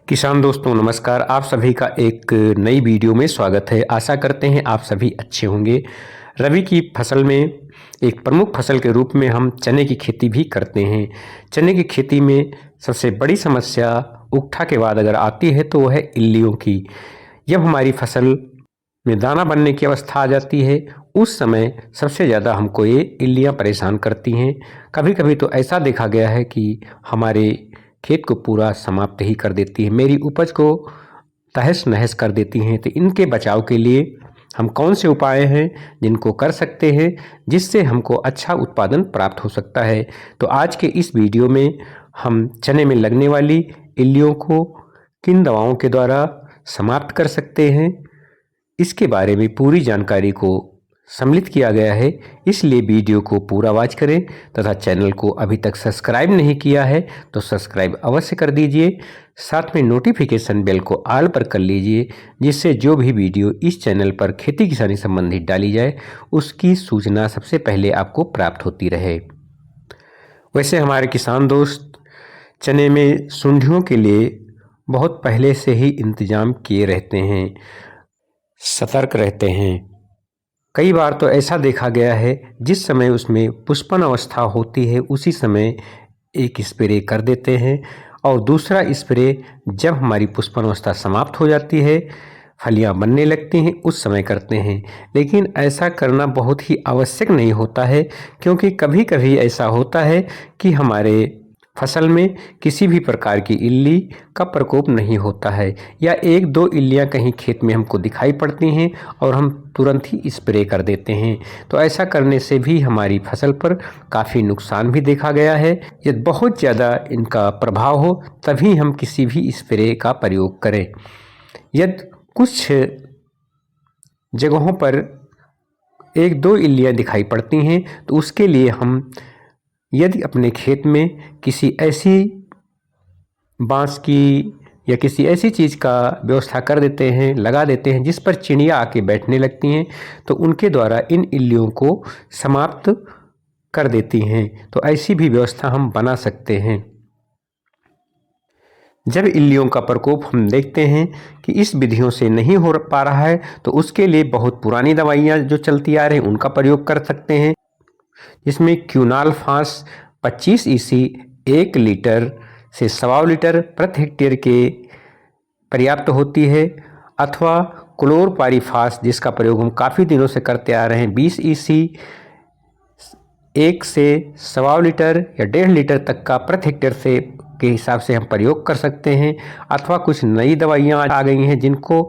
किसान दोस्तों नमस्कार। आप सभी का एक नई वीडियो में स्वागत है। आशा करते हैं आप सभी अच्छे होंगे। रबी की फसल में एक प्रमुख फसल के रूप में हम चने की खेती भी करते हैं। चने की खेती में सबसे बड़ी समस्या उकठा के बाद अगर आती है तो वह है इल्लियों की। जब हमारी फसल में दाना बनने की अवस्था आ जाती है उस समय सबसे ज़्यादा हमको ये इल्लियाँ परेशान करती हैं। कभी कभी तो ऐसा देखा गया है कि हमारे खेत को पूरा समाप्त ही कर देती है, मेरी उपज को तहस नहस कर देती हैं। तो इनके बचाव के लिए हम कौन से उपाय हैं जिनको कर सकते हैं जिससे हमको अच्छा उत्पादन प्राप्त हो सकता है। तो आज के इस वीडियो में हम चने में लगने वाली इल्लियों को किन दवाओं के द्वारा समाप्त कर सकते हैं, इसके बारे में पूरी जानकारी को सम्मिलित किया गया है। इसलिए वीडियो को पूरा वॉच करें तथा चैनल को अभी तक सब्सक्राइब नहीं किया है तो सब्सक्राइब अवश्य कर दीजिए। साथ में नोटिफिकेशन बेल को ऑल पर कर लीजिए, जिससे जो भी वीडियो इस चैनल पर खेती किसानी संबंधित डाली जाए उसकी सूचना सबसे पहले आपको प्राप्त होती रहे। वैसे हमारे किसान दोस्त चने में सुंडियों के लिए बहुत पहले से ही इंतजाम किए रहते हैं, सतर्क रहते हैं। कई बार तो ऐसा देखा गया है जिस समय उसमें पुष्पन अवस्था होती है उसी समय एक स्प्रे कर देते हैं और दूसरा स्प्रे जब हमारी पुष्पन अवस्था समाप्त हो जाती है, फलियां बनने लगती हैं, उस समय करते हैं। लेकिन ऐसा करना बहुत ही आवश्यक नहीं होता है, क्योंकि कभी कभी ऐसा होता है कि हमारे फसल में किसी भी प्रकार की इल्ली का प्रकोप नहीं होता है या एक दो इल्लियां कहीं खेत में हमको दिखाई पड़ती हैं और हम तुरंत ही स्प्रे कर देते हैं। तो ऐसा करने से भी हमारी फसल पर काफ़ी नुकसान भी देखा गया है। यदि बहुत ज़्यादा इनका प्रभाव हो तभी हम किसी भी स्प्रे का प्रयोग करें। यदि कुछ जगहों पर एक दो इल्लियां दिखाई पड़ती हैं तो उसके लिए हम यदि अपने खेत में किसी ऐसी बांस की या किसी ऐसी चीज़ का व्यवस्था कर देते हैं, लगा देते हैं जिस पर चिड़िया आके बैठने लगती हैं, तो उनके द्वारा इन इल्लियों को समाप्त कर देती हैं। तो ऐसी भी व्यवस्था हम बना सकते हैं। जब इल्लियों का प्रकोप हम देखते हैं कि इस विधियों से नहीं हो पा रहा है तो उसके लिए बहुत पुरानी दवाइयाँ जो चलती आ रही हैं उनका प्रयोग कर सकते हैं, जिसमें क्यूनाल फास 25 ईसी 1 लीटर से 1.25 लीटर प्रति हेक्टेयर के पर्याप्त होती है, अथवा क्लोरपाइरीफास जिसका प्रयोग हम काफ़ी दिनों से करते आ रहे हैं 20 ईसी 1 से 1.25 लीटर या 1.5 लीटर तक का प्रति हेक्टेयर से के हिसाब से हम प्रयोग कर सकते हैं। अथवा कुछ नई दवाइयाँ आ गई हैं जिनको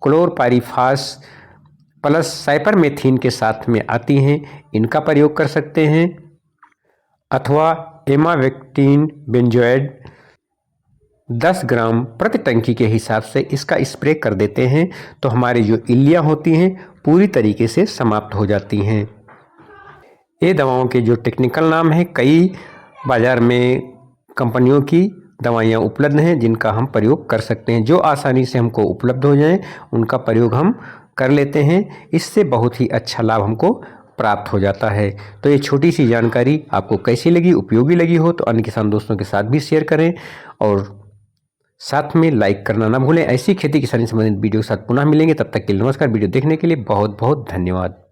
क्लोरपाइरीफास प्लस साइपरमेथ्रिन के साथ में आती हैं, इनका प्रयोग कर सकते हैं। अथवा एमावेक्टिन बेंजोएड 10 ग्राम प्रति टंकी के हिसाब से इसका स्प्रे कर देते हैं तो हमारी जो इल्लियाँ होती हैं पूरी तरीके से समाप्त हो जाती हैं। ये दवाओं के जो टेक्निकल नाम है, कई बाज़ार में कंपनियों की दवाइयाँ उपलब्ध हैं जिनका हम प्रयोग कर सकते हैं। जो आसानी से हमको उपलब्ध हो जाएं उनका प्रयोग हम कर लेते हैं। इससे बहुत ही अच्छा लाभ हमको प्राप्त हो जाता है। तो ये छोटी सी जानकारी आपको कैसी लगी, उपयोगी लगी हो तो अन्य किसान दोस्तों के साथ भी शेयर करें और साथ में लाइक करना ना भूलें। ऐसी खेती किसानी संबंधित वीडियो के साथ पुनः मिलेंगे, तब तक के लिए नमस्कार। वीडियो देखने के लिए बहुत बहुत धन्यवाद।